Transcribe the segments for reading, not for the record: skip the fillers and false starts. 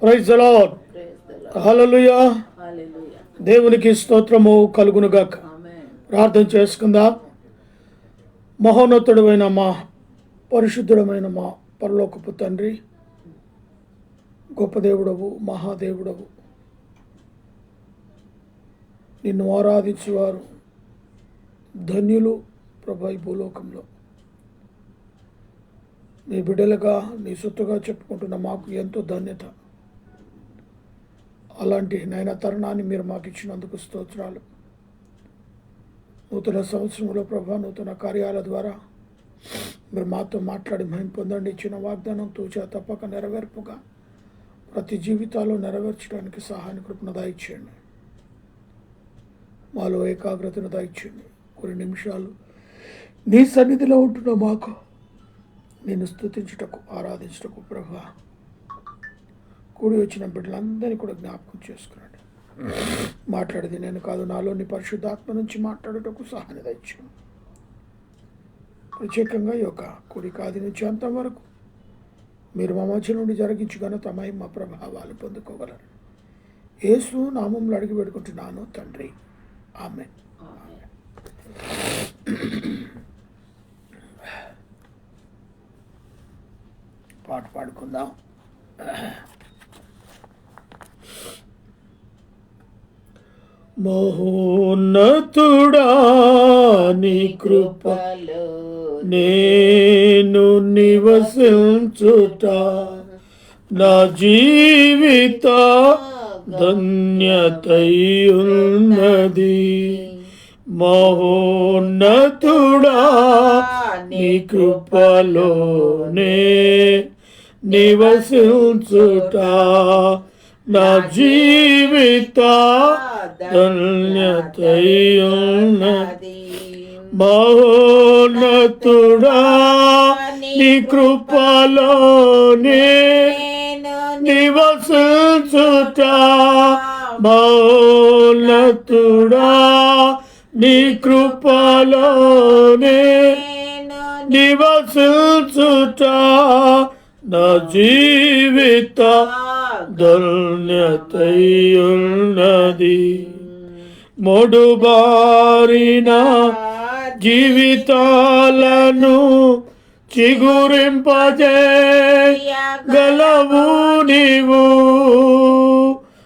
Praise the Lord. హల్లెలూయా. దేవునికి స్తోత్రము కలుగునుగాక. ప్రార్థన చేసుకుందాం. మహోన్నతుడమైన మా పరిశుద్ధుడమైన మా పరలోకపు తండ్రి, గొప్ప దేవుడవు, మహాదేవుడవు, నిన్ను ఆరాధించేవారు ధన్యులు ప్రభు. ఈ భూలోకంలో నీ బిడ్డలుగా నీ సొత్తుగా చెప్పుకుంటున్న మాకు ఎంతో ధన్యత. అలాంటి నైనా తరుణాన్ని మీరు మాకు ఇచ్చినందుకు స్తోత్రాలు. నూతన సంవత్సరంలో ప్రభా నూతన కార్యాల ద్వారా మీరు మాతో మాట్లాడి మహిమ పొందండి. ఇచ్చిన వాగ్దానం తూచా తప్పక నెరవేర్పుగా ప్రతి జీవితాల్లో నెరవేర్చడానికి సహాయాన్ని కృపను దయచేయండి. మాలో ఏకాగ్రతను దయచేయండి. కొన్ని నిమిషాలు నీ సన్నిధిలో ఉంటున్న మాకు నేను స్తుతించుటకు, ఆరాధించుటకు ప్రభా కూడి వచ్చిన బిడ్డలందరినీ కూడా జ్ఞాపకం చేసుకున్నాడు. మాట్లాడేది నేను కాదు, నాలోని పరిశుద్ధాత్మ నుంచి మాట్లాడుటకు సహాయం దయచేయండి. ప్రత్యేకంగా ఈ యొక్క కూడి కాది నుంచి అంతవరకు మీరు మా మధ్య నుండి జరిగించి ఘనత మహిమ ప్రభావాలు పొందుకోగలరు. యేసు నామంలో అడిగి పెడుకుంటున్నాను తండ్రి, ఆమేన్. పాట పాడుకుందాం. మహోన్నతుడా నీ కృపలో నేను నివసించుట నా జీవిత ధన్యతయున్నది. మహోన్నతుడా నీ కృపలోనే నివసించుట నా జీవిత ధన్యతయున్నది. మహోన్నతుడా నీ కృపలోనే నివసించుట మహోన్నతుడా నీ కృపలోనే నివసించుట నా జీవిత ధన్యతయున్నది. మొడుబారిన జీవితాలను చిగురింపజేయగలవు నీవు.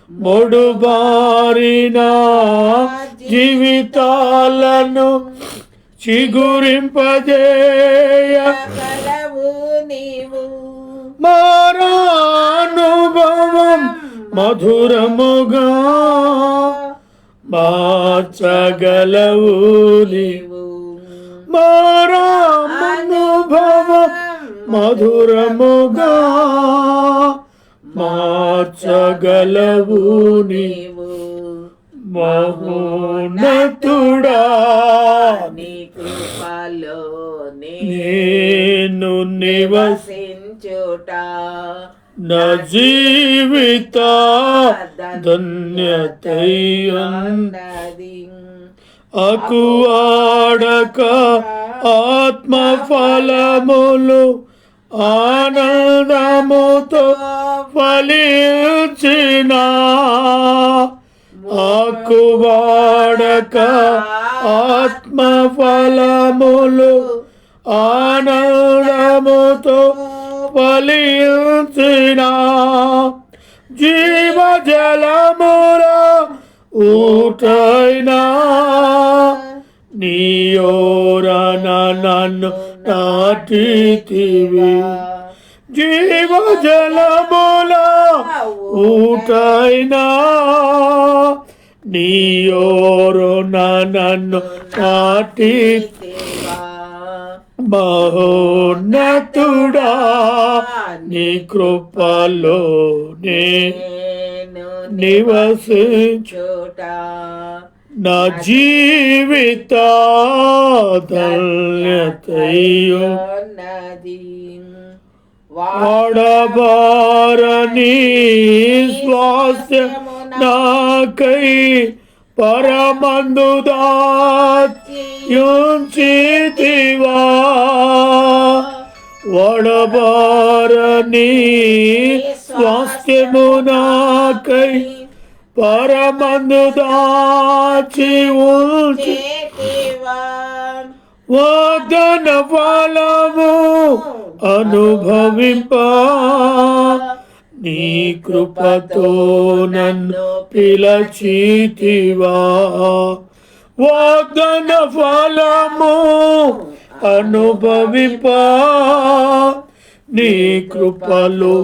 మొడుబారిన జీవితాలను చిగురింపజేయగలవు నీవు. మారానుభవం మధురముగా మార్చగలవు నీవు. మారానుభవం మధురముగా మార్చగలవు నీవు. మహోన్నతుడా నీ కృపలో నేను నివసించుట నా జీవిత ధన్యతయున్నది. అకువాడక ఆత్మ ఫలములు ఆనందముతో ఫలించిన ఆకువాడక ఆత్మ ఫలములు ఆనందముతో ఫలించిన జీవజలముల ఊటైనా నీయోరన నన్ను నాటితివి. జీవజలముల ఊటైనా నీయోరన నన్ను నాటితివి. మహోన్నతుడా నీ కృపలోనే నివసించుట నా జీవిత ధన్యతయున్నది. వాడబారని స్వాస్థ్యము నాకై పరమందు దాచుంచితివా. వడబారని స్వాస్థ్య రహస్యము నాకై పరమందు దాచి ఉంచేతివా. వాగ్దాన ఫలము అనుభవింప నీ కృపతో నన్ను పిలచితివా. వాగ్దాన ఫలము అనుభవింప నీ కృపలో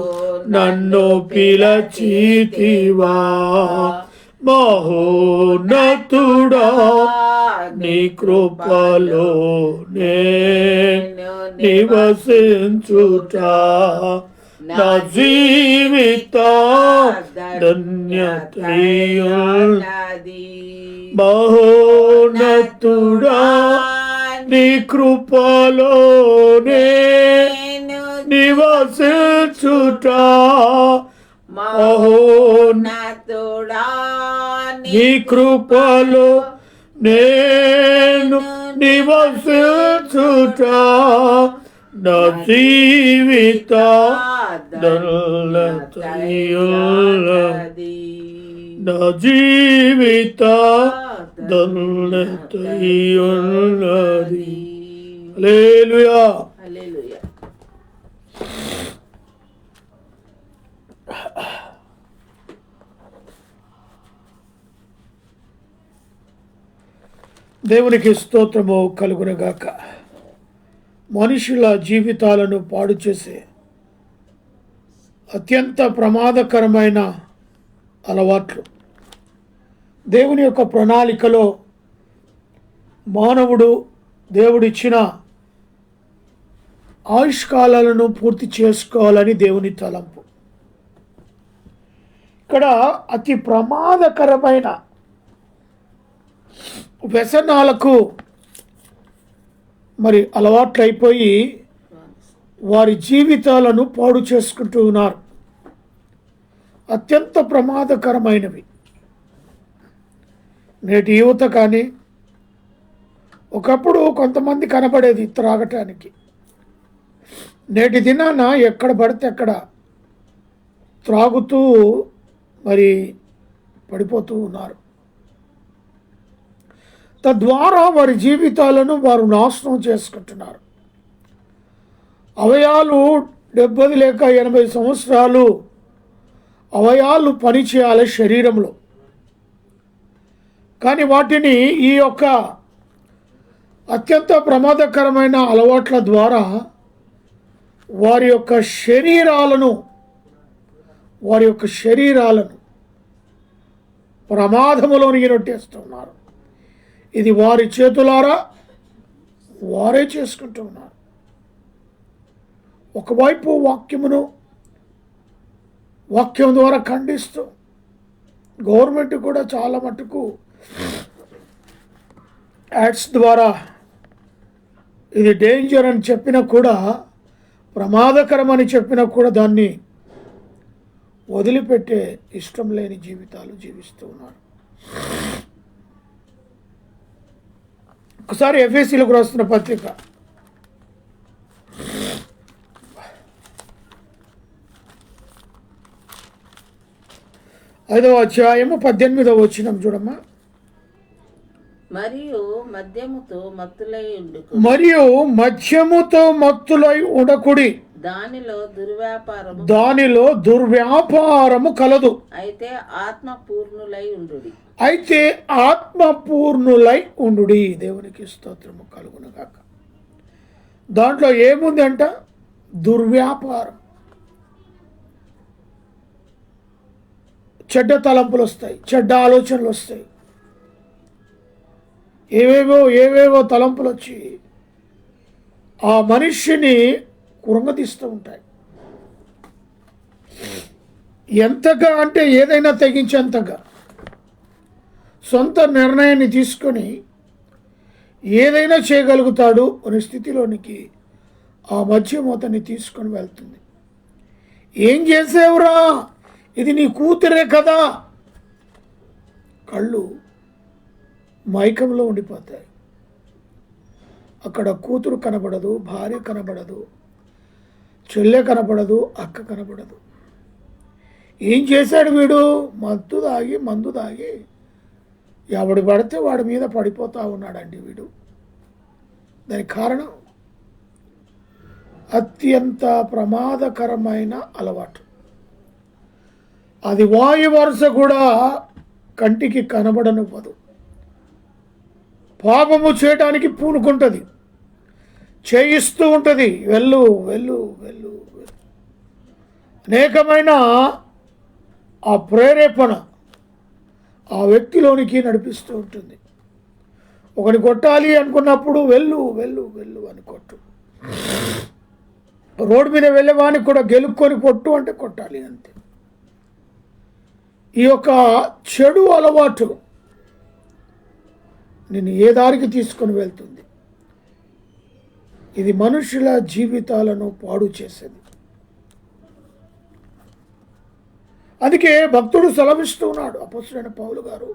నన్ను పిలచితివా. మహోన్నతుడా నీ కృపలో నేను నివసించుట నా జీవిత ధన్యతయున్నది. మహోన్నతుడా నీ కృపలో నేను నివసించుట మహోన్నతుడా నీ కృపలో నేను నివసించుట నా జీవిత ధన్యతయున్నది. నా జీవిత ధన్యతయున్నది. హల్లెలూయా. హల్లెలూయా. దేవునికి స్తోత్రము కలుగునగాక. మనుషుల జీవితాలను పాడు చేసే అత్యంత ప్రమాదకరమైన అలవాట్లు. దేవుని యొక్క ప్రణాళికలో మానవుడు దేవుడిచ్చిన ఆయుష్కాలాలను పూర్తి చేసుకోవాలని దేవుని తలంపు. ఇక్కడ అతి ప్రమాదకరమైన వ్యసనాలకు మరి అలవాట్లయిపోయి వారి జీవితాలను పాడు చేసుకుంటూ ఉన్నారు. అత్యంత ప్రమాదకరమైనవి. నేటి యువత కానీ ఒకప్పుడు కొంతమంది కనబడేది త్రాగటానికి. నేటి దినాన ఎక్కడ పడితే అక్కడ త్రాగుతూ మరి పడిపోతూ ఉన్నారు. తద్వారా వారి జీవితాలను వారు నాశనం చేసుకుంటున్నారు. అవయాలు 70 లేక 80 సంవత్సరాలు అవయాలు పనిచేయాలి శరీరంలో. కానీ వాటిని ఈ యొక్క అత్యంత ప్రమాదకరమైన అలవాట్ల ద్వారా వారి యొక్క శరీరాలను ప్రమాదములోనికి నెట్టేస్తున్నారు. ఇది వారి చేతులారా వారే చేసుకుంటూ ఉన్నారు. ఒకవైపు వాక్యం ద్వారా ఖండిస్తూ గవర్నమెంట్ కూడా చాలా మటుకు యాడ్స్ ద్వారా ఇది డేంజర్ అని చెప్పినా కూడా, ప్రమాదకరం అని చెప్పినా కూడా దాన్ని వదిలిపెట్టే ఇష్టం లేని జీవితాలు జీవిస్తూ ఉన్నారు. ఒకసారి ఎఫ్ఎస్సీలకు రాస్తున్న పత్రిక 5వ అధ్యాయము 18వ వచనం చూడమ్మా. మరియు మద్యముతో మత్తులై ఉండకుడి, దానిలో దుర్వ్యాపారము కలదు. అయితే ఆత్మపూర్ణులై ఉండుడి. దేవునికి స్తోత్రము కలుగునుగాక. దాంట్లో ఏముంది అంట? దుర్వ్యాపారం. చెడ్డ తలంపులు వస్తాయి, చెడ్డ ఆలోచనలు వస్తాయి, ఏవేవో తలంపులు వచ్చి ఆ మనిషిని కురంగతీస్తూ ఉంటాయి. ఎంతగా అంటే ఏదైనా తెగించేంతగా సొంత నిర్ణయాన్ని తీసుకొని ఏదైనా చేయగలుగుతాడు అనే స్థితిలోనికి ఆ మద్యం అతన్ని తీసుకొని వెళ్తుంది. ఏం చేసేవురా, ఇది నీ కూతురే కదా. కళ్ళు మైకంలో ఉండిపోతాయి. అక్కడ కూతురు కనబడదు, భార్య కనబడదు, చెల్లె కనబడదు, అక్క కనబడదు. ఏం చేశాడు వీడు? మందు తాగి ఎవడు పడితే వాడి మీద పడిపోతూ ఉన్నాడండి వీడు. దానికి కారణం అత్యంత ప్రమాదకరమైన అలవాటు. అది వాయు వరుస కూడా కంటికి కనబడనివ్వదు. పాపము చేయడానికి పూనుకుంటుంది, చేయిస్తూ ఉంటుంది. వెళ్ళు వెళ్ళు వెళ్ళు. అనేకమైన ఆ ప్రేరేపణ ఆ వ్యక్తిలోనికి నడిపిస్తూ ఉంటుంది. ఒకటి కొట్టాలి అనుకున్నప్పుడు వెళ్ళు వెళ్ళు వెళ్ళు అని కొట్టు. రోడ్డు మీద వెళ్ళేవాడిని కూడా గెలుక్కొని కొట్టు అంటే కొట్టాలి అంతే. ఈ యొక్క చెడు అలవాటు నిన్ను ఏ దారికి తీసుకొని వెళ్తుంది? ఇది మనుషుల జీవితాలను పాడు చేసేది. అందుకే భక్తుడు సెలవిస్తూ ఉన్నాడు, అపొస్తలుడైన పౌలు గారు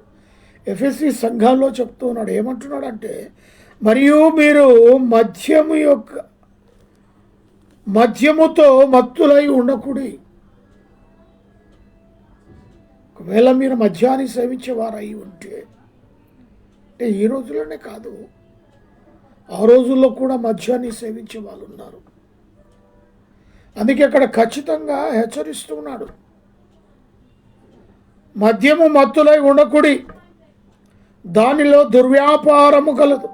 ఎఫెసీ సంఘాల్లో చెప్తూ ఉన్నాడు. ఏమంటున్నాడు అంటే, మరియు మీరు మద్యముతో మత్తులై ఉండకుడి. ఒకవేళ మీరు మద్యాన్ని సేవించేవారై ఉంటే, అంటే ఈ రోజుల్లోనే కాదు, ఆ రోజుల్లో కూడా మద్యాన్ని సేవించే వాళ్ళు ఉన్నారు. అందుకే అక్కడ ఖచ్చితంగా హెచ్చరిస్తూ ఉన్నాడు, మద్యము మత్తులై ఉండకుడి, దానిలో దుర్వ్యాపారము కలదు.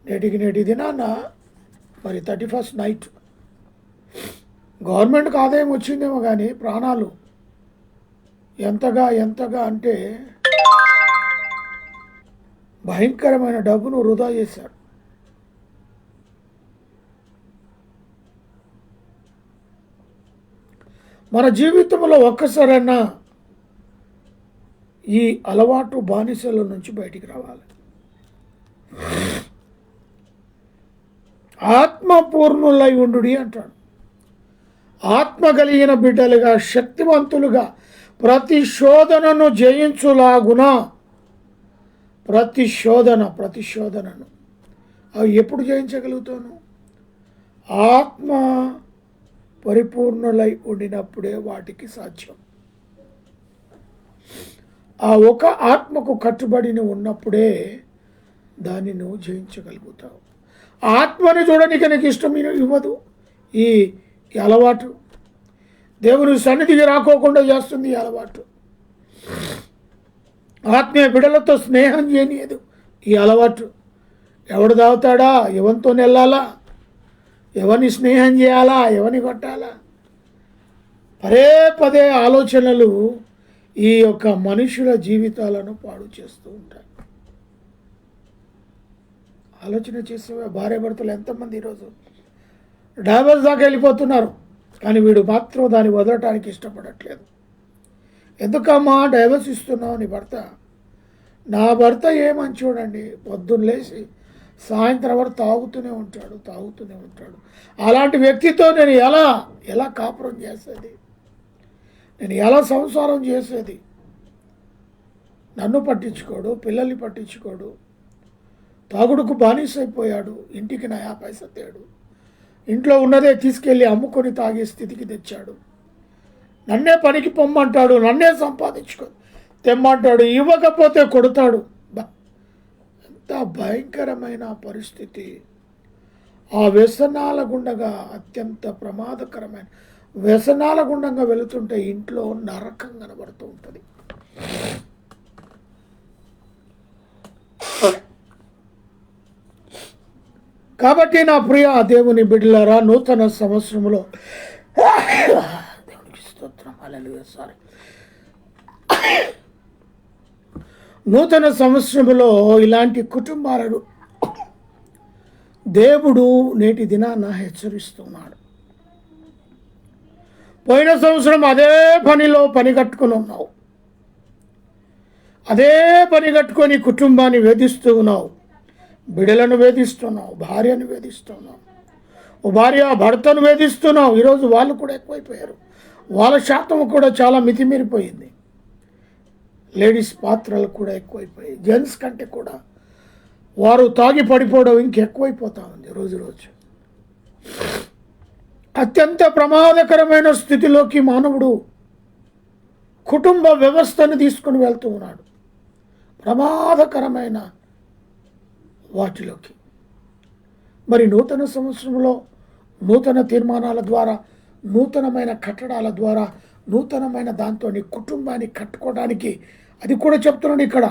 నేటి దినాన మరి 31st నైట్ గవర్నమెంట్కి ఆదాయం వచ్చిందేమో కానీ ప్రాణాలు ఎంతగా అంటే భయంకరమైన డబ్బును వృధా చేశాడు. మన జీవితంలో ఒక్కసారైనా ఈ అలవాటు బానిసల నుంచి బయటికి రావాలి. ఆత్మపూర్ణులై ఉండుడి అంటాడు. ఆత్మ కలిగిన బిడ్డలుగా, శక్తివంతులుగా ప్రతి శోధనను జయించులాగున, ప్రతి శోధనను అవి ఎప్పుడు జయించగలుగుతాను? ఆత్మ పరిపూర్ణులై ఉండినప్పుడే వాటికి సాధ్యం. ఆ ఒక ఆత్మకు కట్టుబడిని ఉన్నప్పుడే దాన్ని నువ్వు జయించగలుగుతావు. ఆత్మని చూడడానికి నీకు ఇష్టం ఇవ్వదు ఈ అలవాటు. దేవుని సన్నిధికి రాకోకుండా చేస్తుంది ఈ అలవాటు. ఆత్మీయ బిడ్డలతో స్నేహం చేయనియదు ఈ అలవాటు. ఎవడు తాగుతాడా, ఎవరితో వెళ్ళాలా, ఎవరిని స్నేహం చేయాలా, ఎవరిని కొట్టాలా, పదే ఆలోచనలు ఈ యొక్క మనుషుల జీవితాలను పాడు చేస్తూ ఉంటాయి. ఆలోచన చేసే భార్యాభర్తలు ఎంతమంది ఈరోజు డైవర్స్ దాకా వెళ్ళిపోతున్నారు, కానీ వీడు మాత్రం దాన్ని వదలటానికి ఇష్టపడట్లేదు. ఎందుకమ్మా డైవర్స్ ఇస్తున్నావు? నీ భర్త, నా భర్త ఏమని చూడండి, పొద్దున్న లేచి సాయంత్రం వరకు తాగుతూనే ఉంటాడు. అలాంటి వ్యక్తితో నేను ఎలా కాపురం చేసేది? నేను ఎలా సంసారం చేసేది? నన్ను పట్టించుకోడు, పిల్లల్ని పట్టించుకోడు, తాగుడుకు బానిసైపోయాడు, ఇంటికి నయా పైసా తేడు, ఇంట్లో ఉన్నదే తీసుకెళ్ళి అమ్ముకొని తాగే స్థితికి తెచ్చాడు. నన్నే పనికి పొమ్మంటాడు, నన్నే తెమ్మంటాడు, ఇవ్వకపోతే కొడతాడు. ఎంత భయంకరమైన పరిస్థితి! ఆ వ్యసనాల గుండగా, అత్యంత ప్రమాదకరమైన వ్యసనాల గుండంగా వెళుతుంటే ఇంట్లో నరకం కనబడుతూ ఉంటుంది. కాబట్టి నా ప్రియ దేవుని బిడ్డలారా, నూతన సంవత్సరంలో దేవునికి స్తోత్రం, హల్లెలూయా. నూతన సంవత్సరంలో ఇలాంటి కుటుంబాలను దేవుడు నేటి దినాన హెచ్చరిస్తున్నాడు. పోయిన సంవత్సరం అదే పనిలో పని కట్టుకుని ఉన్నావు, అదే పని కట్టుకొని కుటుంబాన్ని వేధిస్తూ ఉన్నావు, బిడ్డలను వేధిస్తున్నావు, భార్యను వేధిస్తున్నావు, భార్య భర్తను వేధిస్తున్నావు. ఈరోజు వాళ్ళు కూడా ఎక్కువైపోయారు, వాళ్ళ శాతం కూడా చాలా మితిమీరిపోయింది. లేడీస్ పాత్రలు కూడా ఎక్కువైపోయాయి. జెంట్స్ కంటే కూడా వారు తాగి పడిపోవడం ఇంకెక్కువైపోతూ ఉంది రోజు. అత్యంత ప్రమాదకరమైన స్థితిలోకి మానవుడు కుటుంబ వ్యవస్థను తీసుకుని వెళ్తూ ఉన్నాడు. ప్రమాదకరమైన వాటిలోకి. మరి నూతన సంవత్సరంలో నూతన తీర్మానాల ద్వారా, నూతనమైన కట్టడాల ద్వారా, నూతనమైన దాంతో నీ కుటుంబాన్ని కట్టుకోవడానికి అది కూడా చెప్తున్నాడు ఇక్కడ.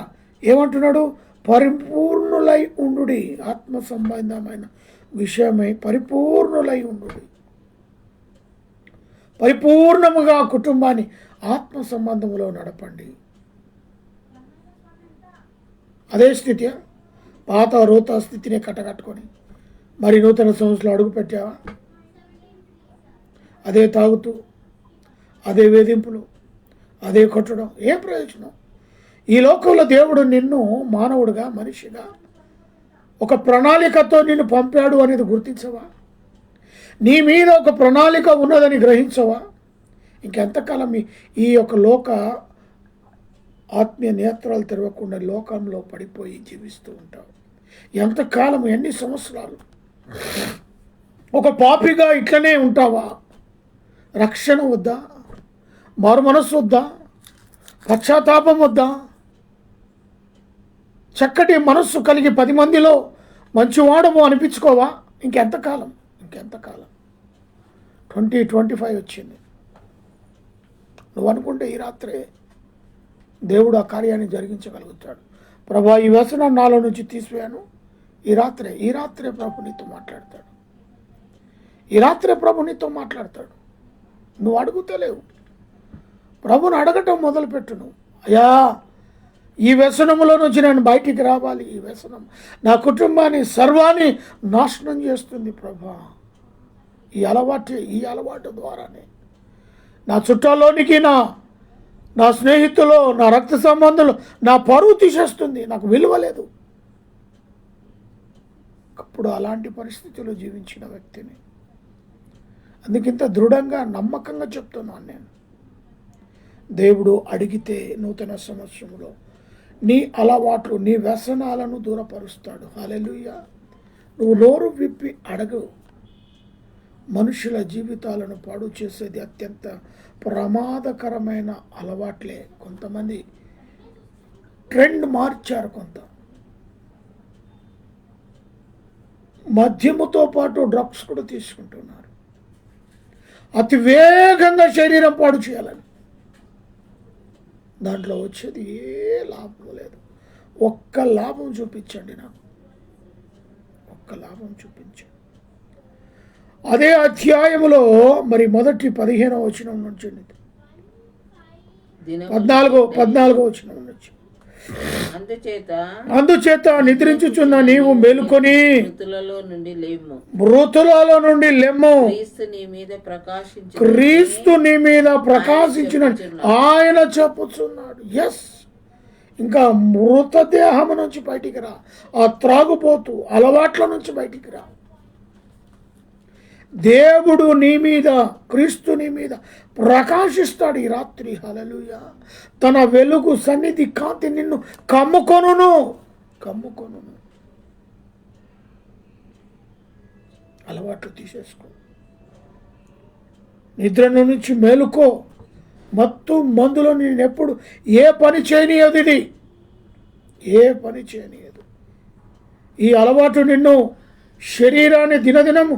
ఏమంటున్నాడు? పరిపూర్ణులై ఉండుడి. ఆత్మ సంబంధమైన విషయమై పరిపూర్ణులై ఉండుడి. పరిపూర్ణముగా కుటుంబాన్ని ఆత్మ సంబంధంలో నడపండి. అదే స్థితి, పాత రోత స్థితిని కట్టకట్టుకొని మరి నూతన సంవత్సరంలో అడుగు పెట్టావా? అదే తాగుతూ, అదే వేధింపులు, అదే కొట్టడం, ఏం ప్రయోజనం? ఈ లోకంలో దేవుడు నిన్ను మానవుడిగా, మనిషిగా ఒక ప్రణాళికతో నిన్ను పంపాడు అనేది గుర్తించవా? నీ మీద ఒక ప్రణాళిక ఉన్నదని గ్రహించవా? ఇంకెంతకాలం ఈ యొక్క లోక ఆత్మీయ నేత్రాలు తెరవకుండా లోకంలో పడిపోయి జీవిస్తూ ఉంటావు? ఎంతకాలం, ఎన్ని సంవత్సరాలు ఒక పాపిగా ఇట్లనే ఉంటావా? రక్షణ వద్దా? మారు మనస్సు వద్దా? పశ్చాత్తాపం వద్దా? చక్కటి మనస్సు కలిగి 10 మందిలో మంచివాడము అనిపించుకోవా? ఇంకెంతకాలం? 2025 వచ్చింది. నువ్వు అనుకుంటే ఈ రాత్రే దేవుడు ఆ కార్యాన్ని జరిగించగలుగుతాడు. ప్రభా, ఈ వ్యసనం నాలో నుంచి తీసివేయాను. ఈ రాత్రే ప్రభు నీతో మాట్లాడతాడు. నువ్వు అడుగుతలేవు. ప్రభుని అడగటం మొదలుపెట్టు. నువ్వు, అయ్యా, ఈ వ్యసనములో నుంచి నేను బయటికి రావాలి. ఈ వ్యసనం నా కుటుంబాన్ని, సర్వాన్ని నాశనం చేస్తుంది ప్రభా. ఈ అలవాటు ద్వారానే నా చుట్టాల్లోనికి, నా స్నేహితులు, నా రక్త సంబంధులు, నా పరువు తీసేస్తుంది. నాకు విలువ లేదు. అప్పుడు అలాంటి పరిస్థితుల్లో జీవించిన వ్యక్తిని అందుకింత దృఢంగా, నమ్మకంగా చెప్తున్నాను నేను. దేవుడు అడిగితే నూతన సంవత్సరంలో నీ అలవాట్లు, నీ వ్యసనాలను దూరపరుస్తాడు. హల్లెలూయా. నువ్వు నోరు విప్పి అడగు. మనుషుల జీవితాలను పాడు చేసేది అత్యంత ప్రమాదకరమైన అలవాట్లే. కొంతమంది ట్రెండ్ మార్చారు. కొంత మద్యముతో పాటు డ్రగ్స్ కూడా తీసుకుంటున్నారు. అతి వేగంగా శరీరం పాడు చేయాలని. దాంట్లో వచ్చేది ఏ లాభం లేదు. ఒక్క లాభం చూపించండి నాకు. అదే అధ్యాయములో మరి మొదటి 15వ వచనం నుంచి 14వ వచనం నుంచి, అందుచేత నిద్రించుచున్న నీవు మేలుకొని మృతులలో నుండి లెమ్ము. క్రీస్తు నీ మీద ప్రకాశించిన ఆయన చెప్పుచున్నాడు. ఎస్, ఇంకా మృతదేహం నుంచి బయటికి రా. ఆ త్రాగుపోతూ అలవాట్ల నుంచి బయటికి రా. దేవుడు నీ మీద, క్రీస్తు నీ మీద ప్రకాశిస్తాడు ఈ రాత్రి. హల్లెలూయా. తన వెలుగు, సన్నిధి, కాంతి నిన్ను కమ్ముకొనును. అలవాట్లు తీసేసుకో. నిద్ర నుంచి మేలుకో. మత్తు మందులో నేనెప్పుడు ఏ పని చేయనీయదు. ఈ అలవాటు నిన్ను, శరీరాన్ని దినదినం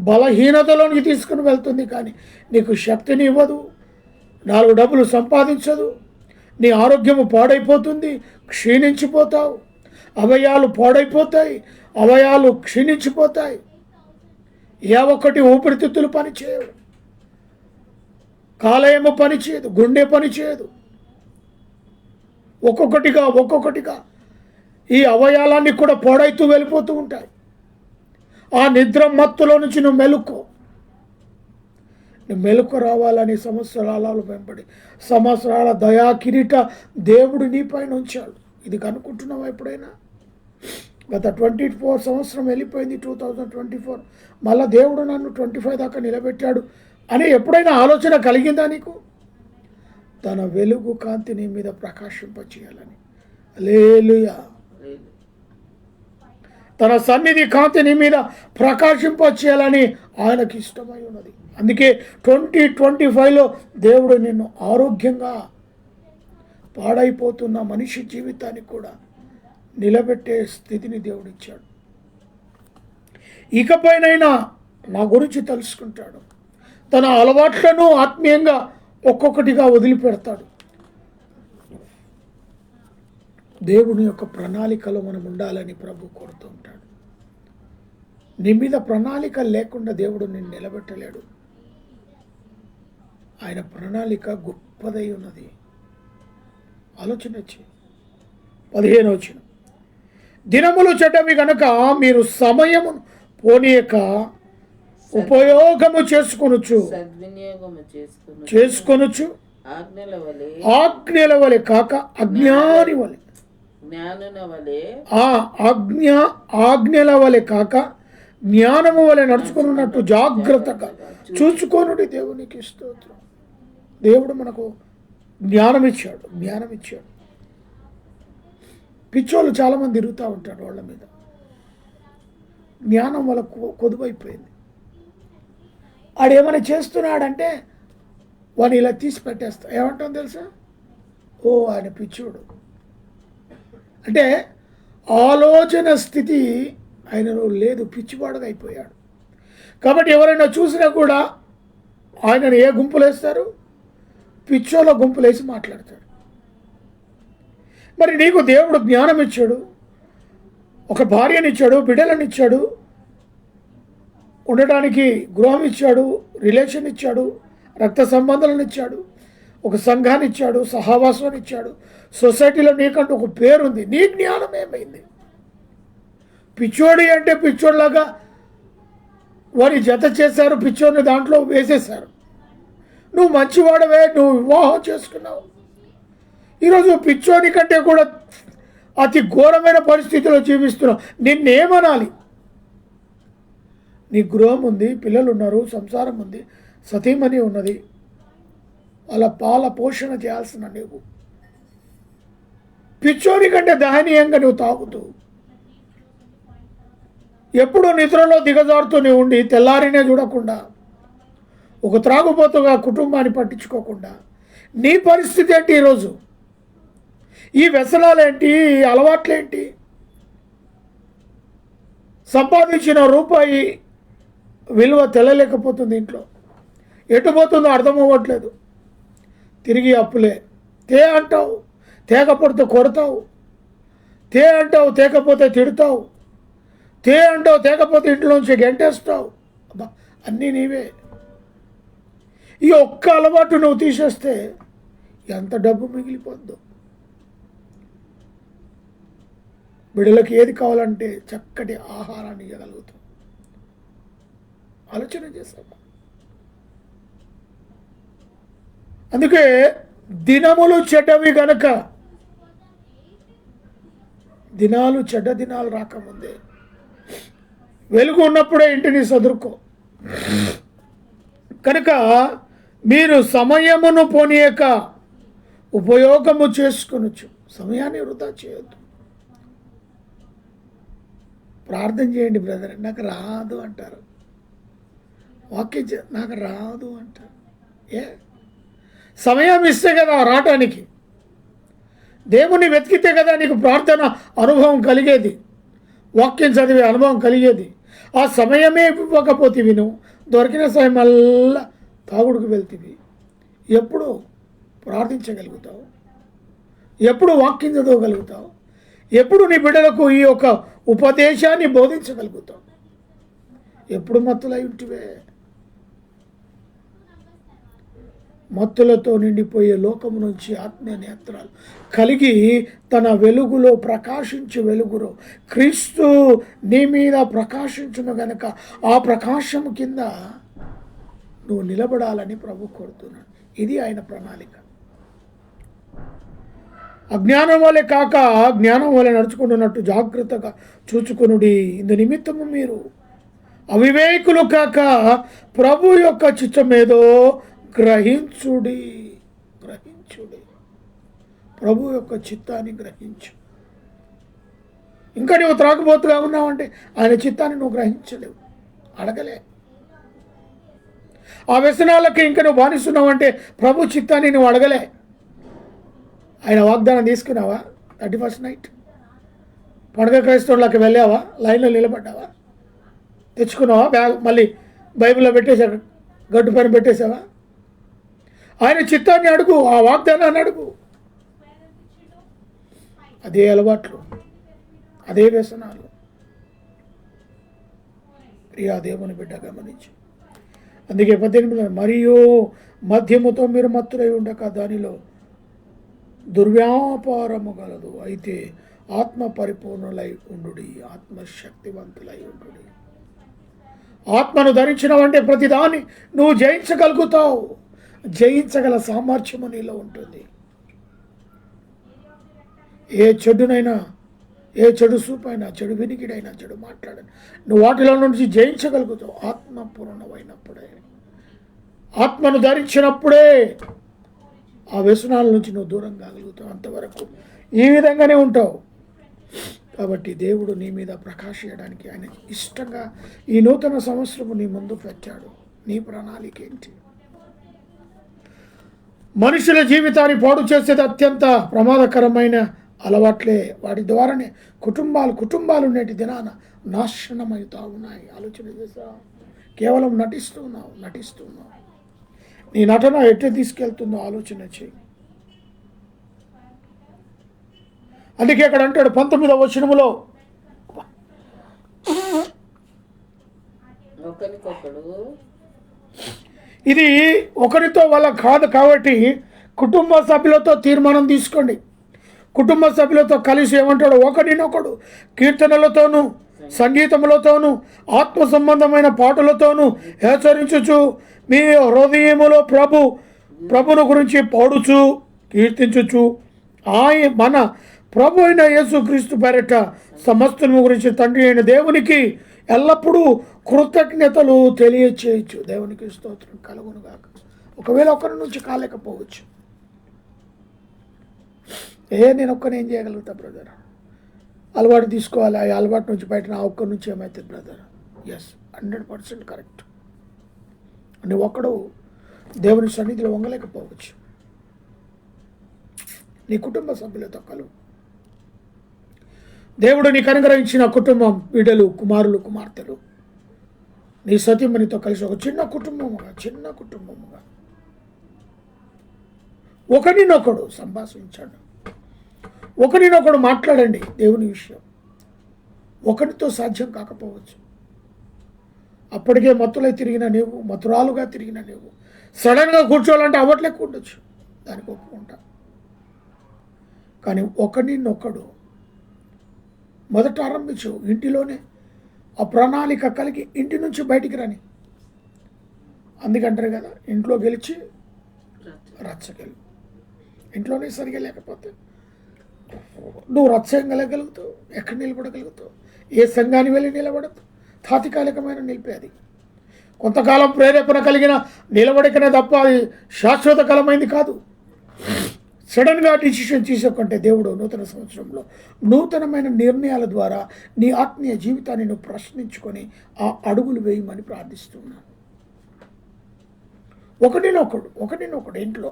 బలహీనతలోనికి తీసుకుని వెళ్తుంది. కానీ నీకు శక్తిని ఇవ్వదు. 4 డబ్బులు సంపాదించదు. నీ ఆరోగ్యము పాడైపోతుంది. క్షీణించిపోతావు. అవయాలు పాడైపోతాయి. అవయాలు క్షీణించిపోతాయి. ఏ ఒక్కటి ఊపిరితిత్తులు పనిచేయవు. కాలేయము పనిచేయదు. గుండె పనిచేయదు. ఒక్కొక్కటిగా ఈ అవయాలన్నీ కూడా పాడైతూ వెళ్ళిపోతూ ఉంటాయి. ఆ నిద్ర మత్తులో నుంచి నువ్వు మెలకు రావాలని సంవత్సరాల వెంబడి, సంవత్సరాల దయా కిరీట దేవుడు నీపైన ఉంచాడు. ఇది కనుక్కుంటున్నావా ఎప్పుడైనా? గత 24 సంవత్సరం వెళ్ళిపోయింది, 2024. మళ్ళా దేవుడు నన్ను 25 దాకా నిలబెట్టాడు అని ఎప్పుడైనా ఆలోచన కలిగిందా నీకు? తన వెలుగు, కాంతి నీ మీద ప్రకాశింపచేయాలని. హల్లెలూయా. తన సన్నిధి కాంతి నీ మీద ప్రకాశింపచేయాలని ఆయనకి ఇష్టమై ఉన్నది. అందుకే 2025లో దేవుడు నిన్ను ఆరోగ్యంగా పాడైపోతున్న మనిషి జీవితాన్ని కూడా నిలబెట్టే స్థితిని దేవుడిచ్చాడు. ఇకపైనైనా నా గురించి తెలుసుకుంటాడు. తన అలవాట్లను ఆత్మీయంగా ఒక్కొక్కటిగా వదిలిపెడతాడు. దేవుని యొక్క ప్రణాళికలో మనం ఉండాలని ప్రభు కోరుతూ ఉంటాడు. నీ మీద ప్రణాళిక లేకుండా దేవుడు నిన్ను నిలబెట్టలేడు. ఆయన ప్రణాళిక గొప్పదై ఉన్నది. ఆలోచన వచ్చి 15 వచ్చిన దినములు చెడ్డవి గనుక మీరు సమయము పోనీయక ఉపయోగము చేసుకొనుచు ఆజ్ఞల వలె కాక అజ్ఞాని వలె ఆజ్ఞల వలె కాక జ్ఞానము వలె నడుచుకున్నట్టు జాగ్రత్తగా చూసుకోనుడి. దేవునికి స్తోత్రం. దేవుడు మనకు జ్ఞానం ఇచ్చాడు. పిచ్చోళ్ళు చాలామంది తిరుగుతూ ఉంటారు వాళ్ళ మీద. జ్ఞానం వాళ్ళ కొదువైపోయింది. ఆడేమైనా చేస్తున్నాడంటే వాడిని ఇలా తీసి పెట్టేస్తా. ఏమంటాం తెలుసా? ఓ ఆయన పిచ్చోడు అంటే ఆలోచన స్థితి ఆయనలో లేదు, పిచ్చివాడుగా అయిపోయాడు. కాబట్టి ఎవరైనా చూసినా కూడా ఆయనను ఏ గుంపులు వేస్తారు? పిచ్చోళ్ళ గుంపులు వేసి మాట్లాడతాడు. మరి నీకు దేవుడు జ్ఞానం ఇచ్చాడు, ఒక భార్యనిచ్చాడు, బిడ్డలనిచ్చాడు, ఉండటానికి గృహం ఇచ్చాడు, రిలేషన్ ఇచ్చాడు, రక్త సంబంధాలను ఇచ్చాడు, ఒక సంఘాన్ని ఇచ్చాడు, సహవాసాన్ని ఇచ్చాడు, సొసైటీలో నీకంటూ ఒక పేరుంది. నీ జ్ఞానం ఏమైంది? పిచ్చోడి అంటే పిచ్చోడిలాగా వారి జత చేశారు, పిచ్చోడిని దాంట్లో వేసేశారు. నువ్వు మంచివాడవే, నువ్వు వివాహం చేసుకున్నావు. ఈరోజు పిచ్చోడి కంటే కూడా అతి ఘోరమైన పరిస్థితిలో జీవిస్తున్నావు. నిన్నేమనాలి? నీ గృహం ఉంది, పిల్లలు ఉన్నారు, సంసారం ఉంది, సతీమణి ఉన్నది, వాళ్ళ పాల పోషణ చేయాల్సిన నీవు పిచ్చోడి కంటే దహనీయంగా నువ్వు తాగుతూ ఎప్పుడూ నిద్రలో దిగజారుతూనే ఉండి తెల్లారినే చూడకుండా ఒక త్రాగుబోతుగా కుటుంబాన్ని పట్టించుకోకుండా నీ పరిస్థితి ఏంటి? ఈరోజు ఈ వ్యసనాలేంటి? ఈ అలవాట్లేంటి? సంపాదించిన రూపాయి విలువ తెలలేకపోతుంది. ఇంట్లో ఎటుపోతుందో అర్థం అవ్వట్లేదు. తిరిగి అప్పులే. తే అంటావు, తేకపోతే కొడతావు, తే అంటావు, తేకపోతే తిడతావు, తే అంటావు, తేకపోతే ఇంట్లోంచి గెంటేస్తావు. అబ్బా, అన్నీ నీవే. ఈ ఒక్క అలవాటు నువ్వు తీసేస్తే ఎంత డబ్బు మిగిలిపోద్దు. బిడ్డలకు ఏది కావాలంటే చక్కటి ఆహారాన్ని ఇవ్వగలుగుతాం. ఆలోచన చేస్తాం. అందుకే దినములు చెడ్డవి గనక, దినాలు చెడ్డ దినాలు రాకముందే వెలుగు ఉన్నప్పుడే ఇంటిని సదురుకో. కనుక మీరు సమయమును పోనీయక ఉపయోగము చేసుకొనొచ్చు. సమయాన్ని వృధా చేయొద్దు. ప్రార్థన చేయండి బ్రదర్, నాకు రాదు అంటారు. వాక్యం నాకు రాదు అంటారు. సమయం ఇస్తే కదా రావటానికి. దేవుని వెతికితే కదా నీకు ప్రార్థన అనుభవం కలిగేది, వాక్యం చదివే అనుభవం కలిగేది. ఆ సమయమే ఇవ్వకపోతే విను, దొరికిన సమయం మళ్ళా తాగుడుకు వెళ్తీవి. ఎప్పుడు ప్రార్థించగలుగుతావు? ఎప్పుడు వాక్యం చదవగలుగుతావు? ఎప్పుడు నీ బిడ్డలకు ఈ యొక్క ఉపదేశాన్ని బోధించగలుగుతావు? ఎప్పుడు మత్తులై ఉంటివే? మత్తులతో నిండిపోయే లోకము నుంచి ఆత్మీయ నేత్రాలు కలిగి తన వెలుగులో ప్రకాశించే వెలుగులో క్రీస్తు నీ మీద ప్రకాశించును గనక ఆ ప్రకాశము కింద నువ్వు నిలబడాలని ప్రభు కోరుతున్నాడు. ఇది ఆయన ప్రణాళిక. అజ్ఞానం వలె కాక జ్ఞానం వలె నడుచుకుంటున్నట్టు జాగ్రత్తగా చూచుకొనుడి. ఇందు నిమిత్తము మీరు అవివేకులు కాక ప్రభు యొక్క చిత్తమేదో గ్రహించుడి. ప్రభు యొక్క చిత్తాన్ని గ్రహించు. ఇంకా నువ్వు త్రాగుబోతుగా ఉన్నావంటే ఆయన చిత్తాన్ని నువ్వు గ్రహించలేవు, అడగలే. ఆ వ్యసనాలకి ఇంకా నువ్వు బానిస్తున్నావంటే ప్రభు చిత్తాన్ని నువ్వు అడగలే. ఆయన వాగ్దానం తీసుకున్నావా? 31st నైట్ పండుగ క్రైస్తవులకి వెళ్ళావా? లైన్లో నిలబడ్డావా? తెచ్చుకున్నావా? బ్యాగ్ మళ్ళీ బైబిల్లో పెట్టేశావు, గడ్డు పైన పెట్టేశావా? ఆయన చిత్తాన్ని అడుగు, ఆ వాగ్దానాన్ని అడుగు. అదే అలవాట్లు, అదే వ్యసనాలు. ప్రియా దేవుని బిడ్డ గమనించు. అందుకే 18 మరియు మద్యముతో మీరు మత్తులై ఉండక దానిలో దుర్వ్యాపారము గలదు, అయితే ఆత్మ పరిపూర్ణులై ఉండుడి, ఆత్మశక్తివంతులై ఉండుడి. ఆత్మను ధరించినవంటే ప్రతిదాన్ని నువ్వు జయించగలుగుతావు. జయించగల సామర్థ్యము నీలో ఉంటుంది. ఏ చెడునైనా, ఏ చెడు సూపైనా, చెడు వినికిడైనా, చెడు మాట్లాడైనా నువ్వు వాటిలో నుంచి జయించగలుగుతావు. ఆత్మపూర్ణమైనప్పుడే, ఆత్మను ధరించినప్పుడే ఆ వ్యసనాల నుంచి నువ్వు దూరం కాగలుగుతావు. అంతవరకు ఈ విధంగానే ఉంటావు. కాబట్టి దేవుడు నీ మీద ప్రకాశించడానికి ఆయన ఇష్టంగా ఈ నూతన సంవత్సరము నీ ముందు పెట్టాడు. నీ ప్రణాళిక ఏంటి? మనుషుల జీవితాన్ని పాడు చేసేది అత్యంత ప్రమాదకరమైన అలవాట్లే. వాటి ద్వారానే కుటుంబాలు నేటి దినాన నాశనమవుతా ఉన్నాయి. ఆలోచన చేసా? కేవలం నటిస్తున్నావు. నీ నటన ఎట్లా తీసుకెళ్తుందో ఆలోచన చేయి. అందుకే అక్కడ అంటాడు 19వ వచనములో, ఇది ఒకరితో వల్ల కాదు కాబట్టి కుటుంబ సభ్యులతో తీర్మానం తీసుకోండి. కుటుంబ సభ్యులతో కలిసి ఏమంటాడు? ఒకరినొకడు కీర్తనలతోనూ సంగీతములతోనూ ఆత్మ సంబంధమైన పాటలతోనూ హెచ్చరించుచు మీ హృదయములో ప్రభును గురించి పాడుచు కీర్తించుచు మన ప్రభు అయిన యేసుక్రీస్తు పేరట సమస్తము గురించి తండ్రి అయిన దేవునికి ఎల్లప్పుడూ కృతజ్ఞతలు తెలియచేయచ్చు. దేవునికి స్తోత్రం కలుగును గాక. ఒకవేళ ఒకరి నుంచి కాలేకపోవచ్చు, నేను ఒక్కని ఏం చేయగలుగుతా బ్రదర్? అలవాటు తీసుకోవాలి. ఆ అలవాటు నుంచి బయట నా ఒక్కరి నుంచి ఏమవుతుంది బ్రదర్? Yes, 100% correct. నువ్వు ఒక్కడు దేవుని సన్నిధిలో వంగలేకపోవచ్చు. నీ కుటుంబ సభ్యులతో కలువు. దేవుడు నీకు అనుగ్రహించిన కుటుంబం, బిడ్డలు, కుమారులు, కుమార్తెలు, నీ సతీమణితో కలిసి ఒక చిన్న కుటుంబముగా ఒకరినొకడు సంభాషించండి, ఒకరినొకడు మాట్లాడండి దేవుని విషయం. ఒకరితో సాధ్యం కాకపోవచ్చు. అప్పటికే మత్తులై తిరిగిన నీవు, మతురాలుగా తిరిగిన నీవు సడన్గా కూర్చోవాలంటే అవ్వట్లేక ఉండొచ్చు, దానికి ఒప్పుకుంటా. కానీ ఒకరినొకడు మొదట ఆరంభించు. ఇంటిలోనే ఆ ప్రణాళిక కలిగి ఇంటి నుంచి బయటికి రాని. అందుకంటారు కదా, ఇంట్లో గెలిచి రచ్చగెలు. ఇంట్లోనే సరిగా లేకపోతే నువ్వు రచ్చగలగలుగుతావు? ఎక్కడ నిలబడగలుగుతావు? ఏ సంఘాన్ని వెళ్ళి నిలబడదు. తాత్కాలికమైన నిలిపేది. కొంతకాలం ప్రేరేపణ కలిగిన నిలబడికనే తప్ప అది శాశ్వత కాలమైంది కాదు. సడన్గా డిసిషన్ తీసుకోకుంటే దేవుడు నూతన సంవత్సరంలో నూతనమైన నిర్ణయాల ద్వారా నీ ఆత్మీయ జీవితాన్ని నువ్వు ప్రశ్నించుకొని ఆ అడుగులు వేయమని ప్రార్థిస్తున్నాను. ఒకటినొకడు ఇంట్లో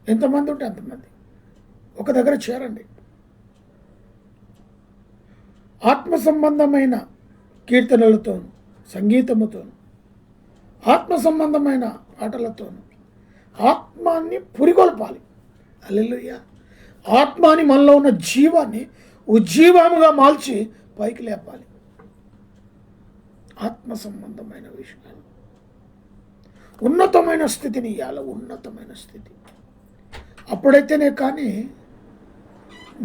ఎంతమంది ఉంటే అంతమంది ఒక దగ్గర చేరండి. ఆత్మ సంబంధమైన కీర్తనలతోనూ సంగీతముతోనూ ఆత్మ సంబంధమైన పాటలతోనూ ఆత్మాన్ని పురికొల్పాలి. హల్లెలూయా. ఆత్మాని మనలో ఉన్న జీవాన్ని ఉజ్జీవముగా మార్చి పైకి లేపాలి. ఆత్మ సంబంధమైన విషయాలు ఉన్నతమైన స్థితిని ఇవ్వాలి. ఉన్నతమైన స్థితి అప్పుడైతేనే కానీ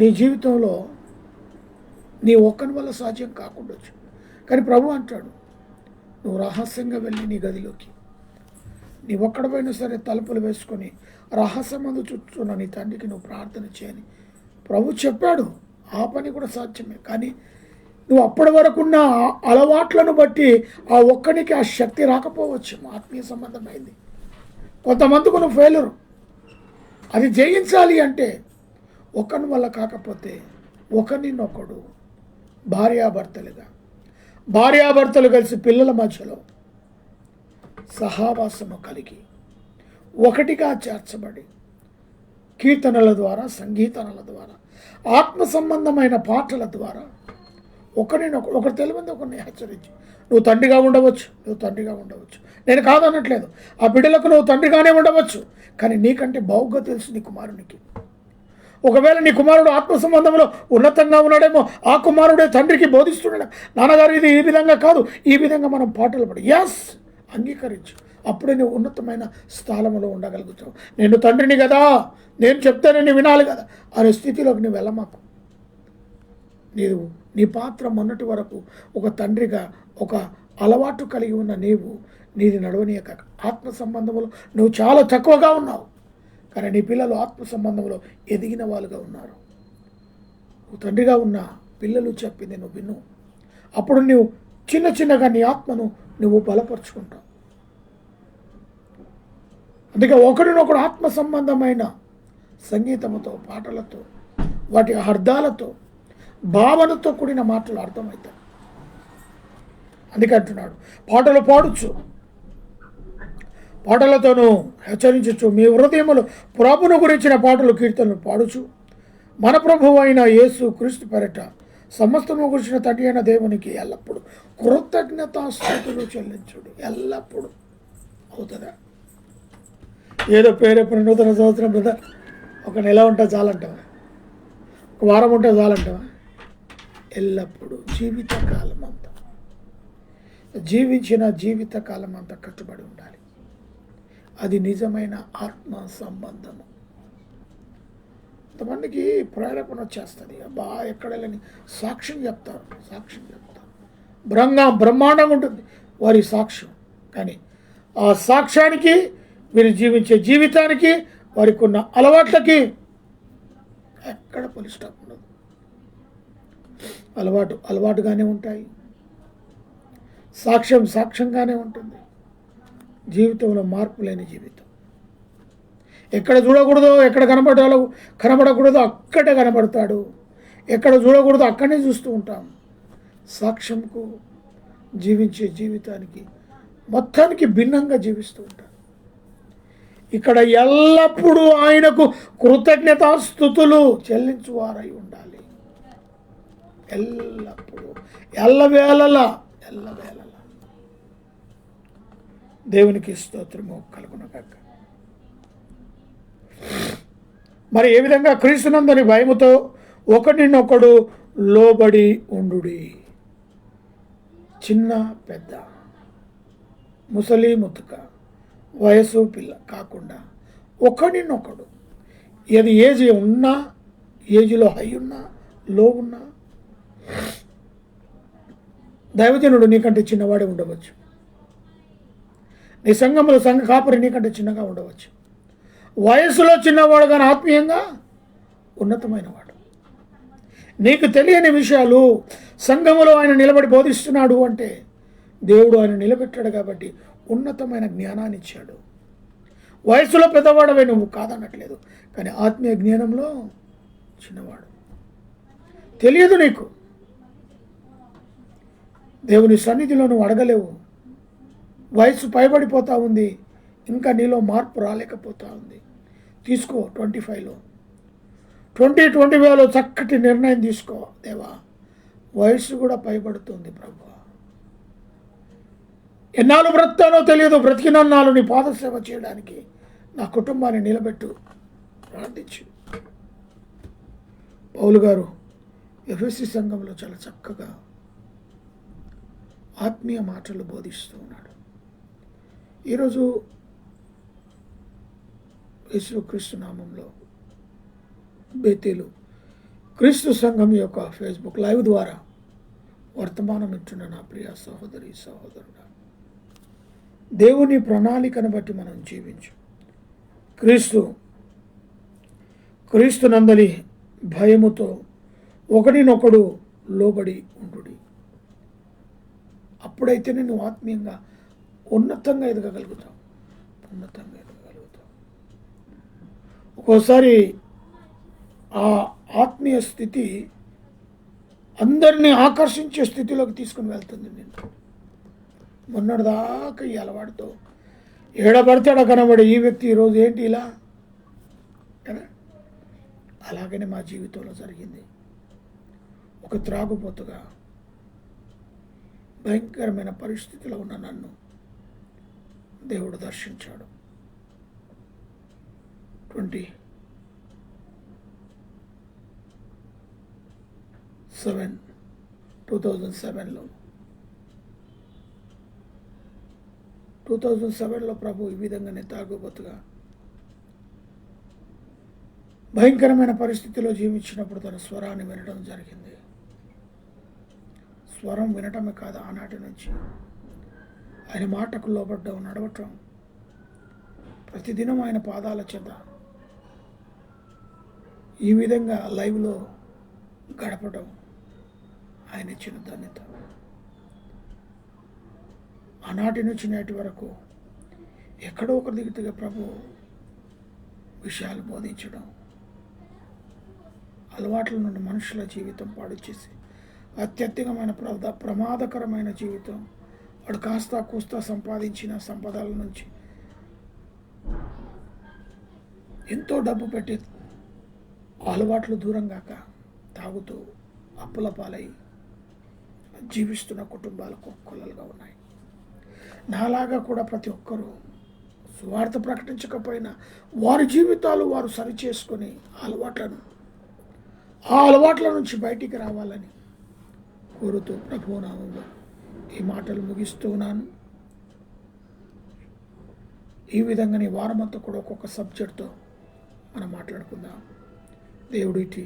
నీ జీవితంలో నీ ఒక్కని వల్ల సాధ్యం కాకుండొచ్చు. కానీ ప్రభు అంటాడు, నువ్వు రహస్యంగా వెళ్ళి నీ గదిలోకి నీ ఒక్కడపైనా సరే తలుపులు వేసుకొని రహస్యమందు చుట్టూన్న నీ తండ్రికి నువ్వు ప్రార్థన చేయని ప్రభు చెప్పాడు. ఆ పని కూడా సాధ్యమే. కానీ నువ్వు అప్పటి వరకు ఉన్న అలవాట్లను బట్టి ఆ ఒక్కడికి ఆ శక్తి రాకపోవచ్చు. ఆత్మీయ సంబంధమైంది. కొంతమందికి నువ్వు ఫెయిలరు. అది జయించాలి అంటే ఒకరి వల్ల కాకపోతే ఒకరినొకడు భార్యాభర్తలు కలిసి పిల్లల మధ్యలో సహవాసము కలిగి ఒకటిగా చేర్చబడి కీర్తనల ద్వారా, సంగీతనల ద్వారా, ఆత్మ సంబంధమైన పాటల ద్వారా ఒకరు తెలియదు ఒకరిని హెచ్చరించి నువ్వు తండ్రిగా ఉండవచ్చు. నేను కాదనట్లేదు, ఆ బిడ్డలకు నువ్వు తండ్రిగానే ఉండవచ్చు, కానీ నీకంటే బావుగా తెలుసు నీ కుమారునికి. ఒకవేళ నీ కుమారుడు ఆత్మ సంబంధంలో ఉన్నతంగా ఉన్నాడేమో, ఆ కుమారుడే తండ్రికి బోధిస్తున్నాడు, నాన్నగారు ఇది ఈ విధంగా కాదు, ఈ విధంగా మనం పాటలు పడి అంగీకరించు. అప్పుడే నువ్వు ఉన్నతమైన స్థానంలో ఉండగలుగుతావు. నేను తండ్రిని కదా, నేను చెప్తానే నీ వినాలి కదా అనే స్థితిలోకి నువ్వు వెళ్ళమాకు. నీ పాత్ర మొన్నటి వరకు ఒక తండ్రిగా ఒక అలవాటు కలిగి ఉన్న నీది నడవనీయక ఆత్మ సంబంధంలో నువ్వు చాలా తక్కువగా ఉన్నావు, కానీ నీ పిల్లలు ఆత్మ సంబంధంలో ఎదిగిన వాళ్ళుగా ఉన్నారు. నువ్వు తండ్రిగా ఉన్న పిల్లలు చెప్పింది నువ్వు విను. అప్పుడు నువ్వు చిన్నగా నీ ఆత్మను నువ్వు బలపరుచుకుంటావు. అందుకే ఒకరినొకడు ఆత్మ సంబంధమైన సంగీతముతో, పాటలతో, వాటి అర్థాలతో, భావనతో కూడిన మాటలు అర్థమవుతాయి. అందుకే అంటున్నాడు, పాటలు పాడుచు, పాటలతోనూ హెచ్చరించచ్చు, మీ హృదయములు ప్రభువును గురించిన పాటలు, కీర్తనలు పాడుచు, మన ప్రభువు అయిన యేసు క్రీస్తు పేరిట సమస్తము గురించిన తండ్రి అయిన దేవునికి ఎల్లప్పుడూ కృతజ్ఞతాస్తుతులు చెల్లించుడు. ఎల్లప్పుడూ అవుతుందా? ఏదో పేరెప్పుడు నూతన సంవత్సరం కదా, ఒక నెల ఉంటే చాలంటావా? ఒక వారం ఉంటే చాలంటావా? ఎల్లప్పుడూ జీవితకాలం అంతా, జీవించిన జీవితకాలం అంతా కట్టుబడి ఉండాలి. అది నిజమైన ఆత్మ సంబంధము. కొంతమందికి ప్రేరేపణ వచ్చేస్తుంది, అబ్బా ఎక్కడ వెళ్ళని సాక్ష్యం చెప్తారు. బ్రహ్మాండంగా ఉంటుంది వారి సాక్ష్యం, కానీ ఆ సాక్ష్యానికి, వీరు జీవించే జీవితానికి, వారికి ఉన్న అలవాట్లకి ఎక్కడ పోలీస్ స్టాప్ ఉండదు. అలవాటుగానే ఉంటాయి, సాక్ష్యంగానే ఉంటుంది. జీవితంలో మార్పు లేని జీవితం. ఎక్కడ చూడకూడదో, ఎక్కడ కనబడకూడదో అక్కడే కనబడతాడు, ఎక్కడ చూడకూడదో అక్కడనే చూస్తూ ఉంటాం. సాక్ష్యంకు, జీవించే జీవితానికి మొత్తానికి భిన్నంగా జీవిస్తూ ఉంటాం. ఇక్కడ ఎల్లప్పుడూ ఆయనకు కృతజ్ఞతాస్తుతులు చెల్లించువారై ఉండాలి. ఎల్లప్పుడూ, ఎల్లవేళలా దేవునికి స్తోత్రము కలుగునగాక. మరి ఏ విధంగా క్రీస్తునందని భయముతో ఒకరినొకడు లోబడి ఉండుడి. చిన్న పెద్ద, ముసలి ముతుక, వయసు పిల్ల కాకుండా ఒకరినొకడు, ఏది ఏజ్ ఉన్నా, ఏజ్లో హై ఉన్నా, లో ఉన్నా, దైవజనుడు నీకంటే చిన్నవాడే ఉండవచ్చు, నీ సంఘంలో సంఘ కాపరి నీకంటే చిన్నగా ఉండవచ్చు, వయసులో చిన్నవాడు కానీ ఆత్మీయంగా ఉన్నతమైన వాడు. నీకు తెలియని విషయాలు సంఘములో ఆయన నిలబడి బోధిస్తున్నాడు అంటే దేవుడు ఆయన నిలబెట్టాడు కాబట్టి ఉన్నతమైన జ్ఞానాన్ని ఇచ్చాడు. వయసులో పెద్దవాడవే నువ్వు, కాదనట్లేదు, కానీ ఆత్మీయ జ్ఞానంలో చిన్నవాడు. తెలియదు నీకు, దేవుని సన్నిధిలో నువ్వు అడగలేవు. వయసు పైబడిపోతూ ఉంది, ఇంకా నీలో మార్పు రాలేకపోతూ ఉంది. తీసుకో 25లో 2020లో చక్కటి నిర్ణయం తీసుకో. దేవా, వయసు కూడా పైబడుతుంది ప్రభు, ఎన్నాళ్ళు బ్రతుకుతానో తెలియదు, బ్రతికినన్నాళ్ళు నీ పాదసేవ చేయడానికి నా కుటుంబాన్ని నిలబెట్టు, ప్రార్థించు. పౌలు గారు ఎఫెసీ సంఘంలో చాలా చక్కగా ఆత్మీయ మాటలు బోధిస్తూ ఉన్నాడు. ఈరోజు యేసుక్రీస్తు నామంలో బేతేలు క్రీస్తు సంఘం యొక్క ఫేస్బుక్ లైవ్ ద్వారా వర్తమానం ఇచ్చిన నా ప్రియ సహోదరి సహోదరుడా, దేవుని ప్రణాళికను బట్టి మనం జీవించు. క్రీస్తు నందలి భయముతో ఒకడినొకడు లోబడి ఉండుడి. అప్పుడైతేనే నువ్వు ఆత్మీయంగా ఉన్నతంగా ఎదగగలుగుతావు. ఒక్కోసారి ఆ ఆత్మీయ స్థితి అందరినీ ఆకర్షించే స్థితిలోకి తీసుకుని వెళ్తుంది నేను. మొన్నటిదాకా ఈ అలవాటుతో ఏడబడతాడ కనబడి ఈ వ్యక్తి ఈరోజు ఏంటి ఇలా కదా. అలాగనే మా జీవితంలో జరిగింది. ఒక త్రాగుబోతుగా భయంకరమైన పరిస్థితిలో ఉన్న నన్ను దేవుడు దర్శించాడు. 2007లో ప్రభు ఈ విధంగానే తాగుబోతుగా భయంకరమైన పరిస్థితిలో జీవించినప్పుడు తన స్వరాన్ని వినడం జరిగింది. స్వరం వినటమే కాదు, ఆనాటి నుంచి ఆయన మాటకు లోబడ్డం, నడవటం, ప్రతిదినం ఆయన పాదాల చెంత ఈ విధంగా లైవ్లో గడపడం ఆయన ఇచ్చిన ధన్యత. ఆనాటి నుంచి నేటి వరకు ఎక్కడో ఒక దిగుతుగా ప్రభు విషయాలు బోధించడం, అలవాట్ల నుండి మనుషుల జీవితం పాడు చేసి అత్యధికమైన ప్రమాదకరమైన జీవితం, వాడు కాస్త కూస్తా సంపాదించిన సంపదల నుంచి ఎంతో డబ్బు పెట్టి అలవాట్లు దూరం కాక తాగుతూ అప్పుల పాలై జీవిస్తున్న కుటుంబాలకు కొల్లలుగా ఉన్నాయి. నాలాగా కూడా ప్రతి ఒక్కరూ సువార్త ప్రకటించకపోయినా వారి జీవితాలు వారు సరిచేసుకొని ఆ అలవాట్ల నుంచి బయటికి రావాలని కోరుతూ ప్రభు నామంలో ఈ మాటలు ముగిస్తున్నాను. ఈ విధంగా నీ వారమంతా కూడా ఒక్కొక్క సబ్జెక్ట్తో మనం మాట్లాడుకుందాం. దేవుడు ఇటు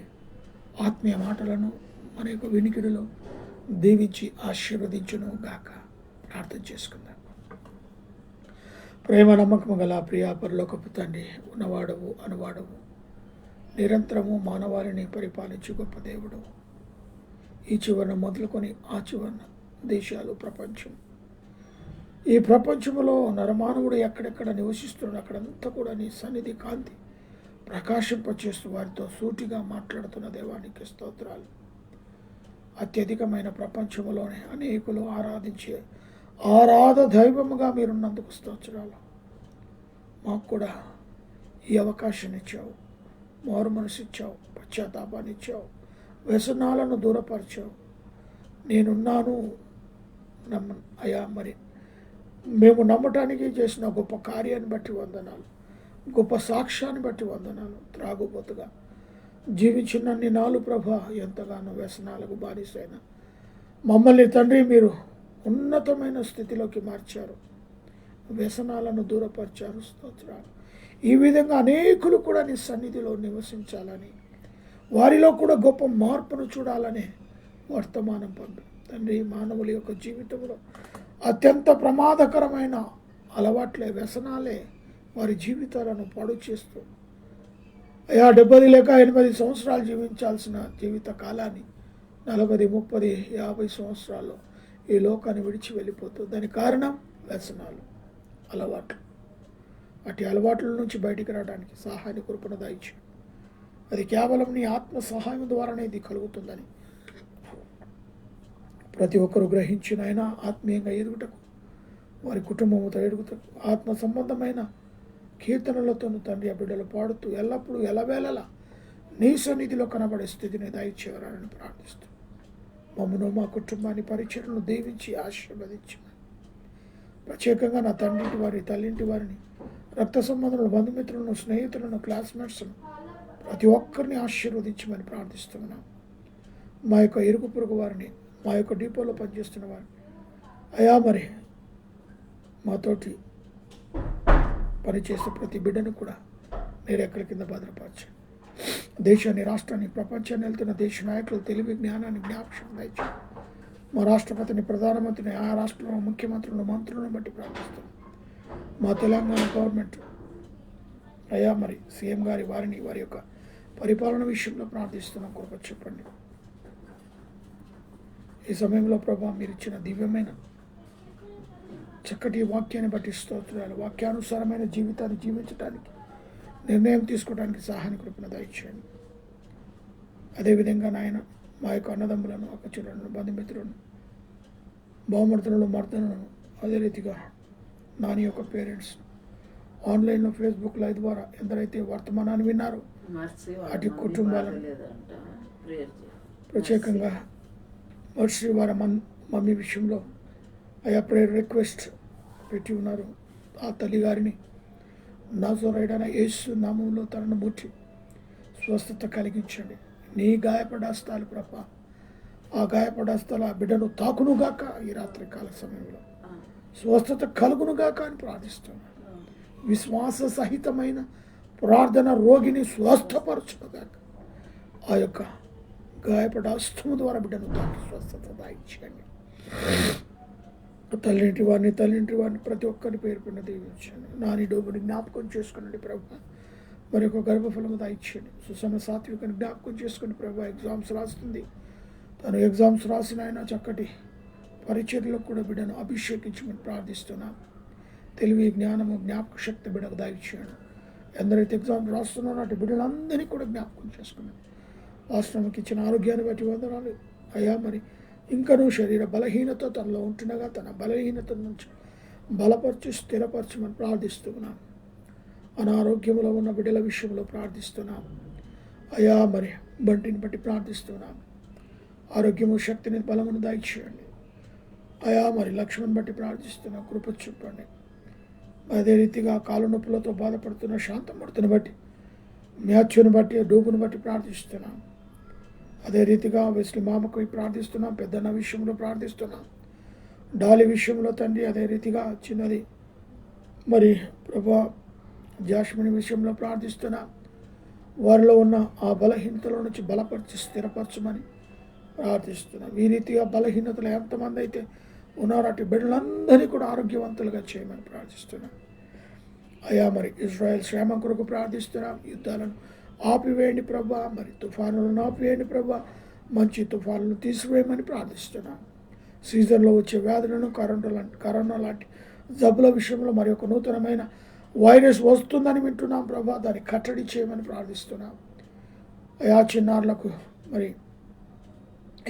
ఆత్మీయ మాటలను మన యొక్క వినికిడిలో దీవించి ఆశీర్వదించును గాక. ప్రార్థన చేసుకుందాం. ప్రేమ నమ్మకము గల ప్రియ పరలోకపు తండ్రి, ఉన్నవాడవు అనువాడవు, నిరంతరము మానవాళిని పరిపాలించు గొప్ప దేవుడు, ఈ చివరన మొదలుకొని ఆ చివరన దేశాలు, ప్రపంచం, ఈ ప్రపంచంలో నరమానవుడు ఎక్కడెక్కడ నివసిస్తున్నాడు అక్కడంతా కూడా నీ సన్నిధి కాంతి ప్రకాశింపచేస్తూ వారితో సూటిగా మాట్లాడుతున్న దేవానికి స్తోత్రాలు. అత్యధికమైన ప్రపంచంలోనే అనేకులు ఆరాధించే దైవముగా మీరున్నందుకు స్తోత్రాలు. మాకు కూడా ఈ అవకాశాన్ని ఇచ్చావు, మారు మనసు ఇచ్చావు, పశ్చాత్తాపాన్ని ఇచ్చావు, వ్యసనాలను దూరపరిచావు. నేనున్నాను అయ్యా, మరి మేము నమ్మటానికి చేసిన గొప్ప కార్యాన్ని బట్టి వందనాలు, గొప్ప సాక్ష్యాన్ని బట్టి వందనాలు. త్రాగుబోతుగా జీవించినన్ని నాలు ప్రభా ఎంతగానో వ్యసనాలకు బానిసైన మమ్మల్ని తండ్రి మీరు ఉన్నతమైన స్థితిలోకి మార్చారు, వ్యసనాలను దూరపరిచారు. స్తోత్రాలు. ఈ విధంగా అనేకులు కూడా నీ సన్నిధిలో నివసించాలని, వారిలో కూడా గొప్ప మార్పును చూడాలని వర్తమానం పంపు తండ్రి. మానవుల యొక్క జీవితంలో అత్యంత ప్రమాదకరమైన అలవాట్లే, వ్యసనాలే వారి జీవితాలను పాడు చేస్తూ 70 లేక 80 సంవత్సరాలు జీవించాల్సిన జీవిత కాలాన్ని 40, 30, 50 సంవత్సరాల్లో ఈ లోకాన్ని విడిచి వెళ్ళిపోతుంది. దానికి కారణం వ్యసనాలు, అలవాట్లు. అటు అలవాట్ల నుంచి బయటికి రావడానికి సహాయాన్ని కృపను దాయిచ్చు. అది కేవలం నీ ఆత్మ సహాయం ద్వారానే ఇది కలుగుతుందని ప్రతి ఒక్కరూ గ్రహించిన ఆయన ఆత్మీయంగా ఎదుగుటకు, వారి కుటుంబంతో ఎదుగుటకు, ఆత్మ సంబంధమైన కీర్తనలతోనూ తండ్రి ఆ బిడ్డలు పాడుతూ ఎల్లప్పుడూ ఎలవేళలా నీ సన్నిధిలో కనబడే స్థితిని దయచేయరాలని ప్రార్థిస్తూ మమ్మను, మా కుటుంబాన్ని, పరిచయలను దీవించి ఆశీర్వదించమని, ప్రత్యేకంగా నా తండ్రింటి వారి, తల్లింటి వారిని, రక్త సంబంధులను, బంధుమిత్రులను, స్నేహితులను, క్లాస్మేట్స్ను ప్రతి ఒక్కరిని ఆశీర్వదించమని ప్రార్థిస్తున్నాం. మా యొక్క ఇరుగు పొరుగు వారిని, మా యొక్క డిపోలో పనిచేస్తున్న వారిని అయా, మరి మాతోటి పనిచేసే ప్రతి బిడ్డను కూడా మీరు ఎక్కడి కింద భద్రపరచండి. దేశాన్ని, రాష్ట్రాన్ని, ప్రపంచాన్ని వెళ్తున్న దేశ నాయకులు తెలివి, జ్ఞానాన్ని, జ్ఞాపకం దయచేయండి. మా రాష్ట్రపతిని, ప్రధానమంత్రిని, ఆ రాష్ట్రంలో ముఖ్యమంత్రులను, మంత్రులను బట్టి ప్రార్థిస్తున్నాం. మా తెలంగాణ గవర్నమెంట్ అయ్యా, మరి సీఎం గారి వారిని, వారి యొక్క పరిపాలన విషయంలో ప్రార్థిస్తున్నాం. కృప చెప్పండి. ఈ సమయంలో ప్రభా మీరు ఇచ్చిన దివ్యమైన చక్కటి వాక్యాన్ని బట్టి స్తోత్రాలు. వాక్యానుసారమైన జీవితాన్ని జీవించడానికి, నిర్ణయం తీసుకోవడానికి సహాయాన్ని కృపణ దయచేయండి. అదేవిధంగా నాయన మా యొక్క అన్నదమ్ములను అక్కచెల్లెలను బంధుమిత్రులను బహుమతులను మర్దనలను అదే రీతిగా నాని యొక్క పేరెంట్స్ ఆన్లైన్లో ఫేస్బుక్ లైవ్ ద్వారా ఎందరైతే వర్తమానాన్ని విన్నారో అటు కుటుంబాలను ప్రత్యేకంగా మర్సి వారి మమ్మీ విషయంలో అయా ప్రేయర్ రిక్వెస్ట్ పెట్టి ఉన్నారు. ఆ తల్లి గారిని నజరేయుడైన యేసు నామములో తనను ముట్టి స్వస్థత కలిగించండి. నీ గాయపడ హస్తాలు ప్రభా, ఆ గాయపడ హస్తాలు ఆ బిడ్డను తాకునుగాక. ఈ రాత్రి కాల సమయంలో స్వస్థత కలుగునుగాక అని ప్రార్థిస్తున్నాను. విశ్వాస సహితమైన ప్రార్థన రోగిని స్వస్థపరచునుగాక. ఆ యొక్క గాయపడ హస్తము ద్వారా బిడ్డను తాకి స్వస్థత దాయించండి. తల్లింటి వారిని ప్రతి ఒక్కరి పేరు పైన దీవించండి. నాని డోబుని జ్ఞాపకం చేసుకునండి ప్రభా. మరి ఒక గర్భఫలము దాయించండి. సుసమ సాత్వికని జ్ఞాపకం చేసుకుని ప్రభా. ఎగ్జామ్స్ రాస్తుంది, తను ఎగ్జామ్స్ రాసిన ఆయన చక్కటి పరిచర్లకు కూడా బిడ్డను అభిషేకించమని ప్రార్థిస్తున్నాను. తెలివి, జ్ఞానము, జ్ఞాపక శక్తి బిడ్డకు దాయించాడు. ఎందరైతే ఎగ్జామ్ రాస్తున్నారో అటు బిడ్డలందరినీ కూడా జ్ఞాపకం చేసుకున్నాను. రాష్ట్రానికి ఇచ్చిన ఆరోగ్యాన్ని బట్టి వందనాలు అయ్యా. మరి ఇంకనూ శరీర బలహీనత తనలో ఉంటుండగా తన బలహీనత నుంచి బలపరచు స్థిరపరచమని ప్రార్థిస్తున్నాం. అనారోగ్యంలో ఉన్న బిడ్డల విషయంలో ప్రార్థిస్తున్నాం అయ్యా. మరి బంటిని బట్టి ప్రార్థిస్తున్నాం. ఆరోగ్యము, శక్తిని, బలమును దయచేయండి అయ్యా. మరి లక్ష్మణ్ బట్టి ప్రార్థిస్తున్నాం, కృప చూపండి. అదే రీతిగా కాలు నొప్పులతో బాధపడుతున్న శాంతమూర్తిని బట్టి, మ్యాథ్యూని బట్టి, డూబుని బట్టి ప్రార్థిస్తున్నాం. అదే రీతిగా వెస్లీ మామకు ప్రార్థిస్తున్నాం, పెద్దన్న విషయంలో ప్రార్థిస్తున్నాం, డాలి విషయంలో తండ్రి. అదే రీతిగా చిన్నది మరి ప్రభా జాస్మిన్ విషయంలో ప్రార్థిస్తున్నాం. వారిలో ఉన్న ఆ బలహీనతల నుంచి బలపరిచి స్థిరపరచమని ప్రార్థిస్తున్నాం. ఈ రీతిగా బలహీనతలు ఎంతమంది అయితే ఉన్నారో అటు బిడ్డలందరినీ కూడా ఆరోగ్యవంతులుగా చేయమని ప్రార్థిస్తున్నాం అయ్యా. మరి ఇజ్రాయెల్ శ్రమ కొరకు ప్రార్థిస్తున్నాం. యుద్ధాలను ఆపివేయండి ప్రభా. మరి తుఫానులను ఆపివేయండి ప్రభా. మంచి తుఫానులను తీసివేయమని ప్రార్థిస్తున్నాం. సీజన్లో వచ్చే వ్యాధులను, కరోనా లాంటి జబ్బుల విషయంలో మరి ఒక నూతనమైన వైరస్ వస్తుందని వింటున్నాం ప్రభా. దాన్ని కట్టడి చేయమని ప్రార్థిస్తున్నాం అయా. చిన్నారులకు మరి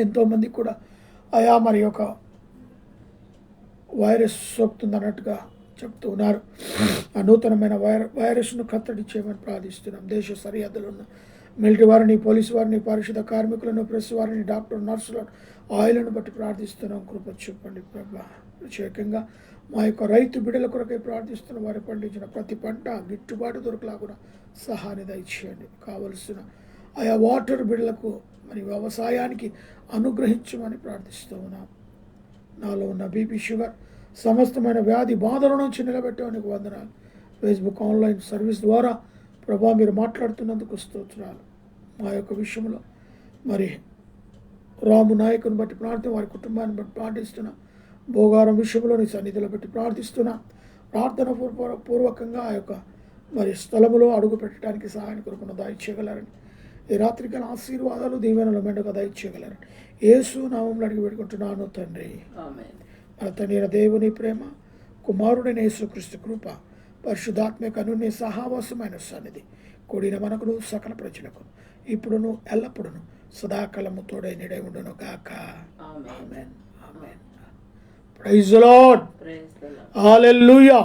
ఎంతోమంది కూడా అయా మరి ఒక వైరస్ సోకుతుంది అన్నట్టుగా చెప్తూ ఉన్నారు. ఆ నూతనమైన వైరస్ను కట్టడి చేయమని ప్రార్థిస్తున్నాం. దేశ సరిహద్దులు ఉన్న మిలిటరీ వారిని, పోలీసు వారిని, పరిశుధ కార్మికులను, ప్రెస్ వారిని, డాక్టర్, నర్సులను, ఆయిలను బట్టి ప్రార్థిస్తున్నాం. కృప చూపండి ప్రభా. ప్రత్యేకంగా మా యొక్క రైతు బిడ్డల కొరకై ప్రార్థిస్తున్నాం. వారు పండించిన ప్రతి పంట గిట్టుబాటు దొరకలాగున సహాయాన్ని దయచేయండి. కావలసిన ఆయా వాటర్ బిడ్డలకు మరి వ్యవసాయానికి అనుగ్రహించమని ప్రార్థిస్తూ ఉన్నాం. నాలో ఉన్న బీపీ, షుగర్, సమస్తమైన వ్యాధి బాధల నుంచి నిలబెట్టడానికి వందనాలు. ఫేస్బుక్ ఆన్లైన్ సర్వీస్ ద్వారా ప్రభా మీరు మాట్లాడుతున్నందుకు స్తోత్రాలు. మా యొక్క విషయంలో మరి రాము నాయకుని బట్టి ప్రార్థన, వారి కుటుంబాన్ని బట్టి ప్రార్థిస్తున్నా. భోగారం విషయంలో నీ సన్నిధిలో బట్టి ప్రార్థిస్తున్నా. ప్రార్థన పూర్వకంగా ఆ యొక్క మరి స్థలములో అడుగు పెట్టడానికి సహాయాన్ని కొరకు దయచేయగలరని, ఈ రాత్రికాల ఆశీర్వాదాలు, దీవెనలు మెండుగా దయచేయగలరని యేసు నామములో అడిగి పెట్టుకుంటున్నాను తండ్రి. మన తండ్రి దేవుని ప్రేమ, కుమారుడైన యేసుక్రీస్తు కృప, పరిశుద్ధాత్మక అనుని సహవాసమైన సన్నిధి కూడిన మనకును సకల ప్రజలకు ఇప్పుడును ఎల్లప్పుడును సదాకాలము తోడై నిడై ఉండును గాక. ఆమేన్. ఆమేన్. Praise the Lord. హల్లెలూయా.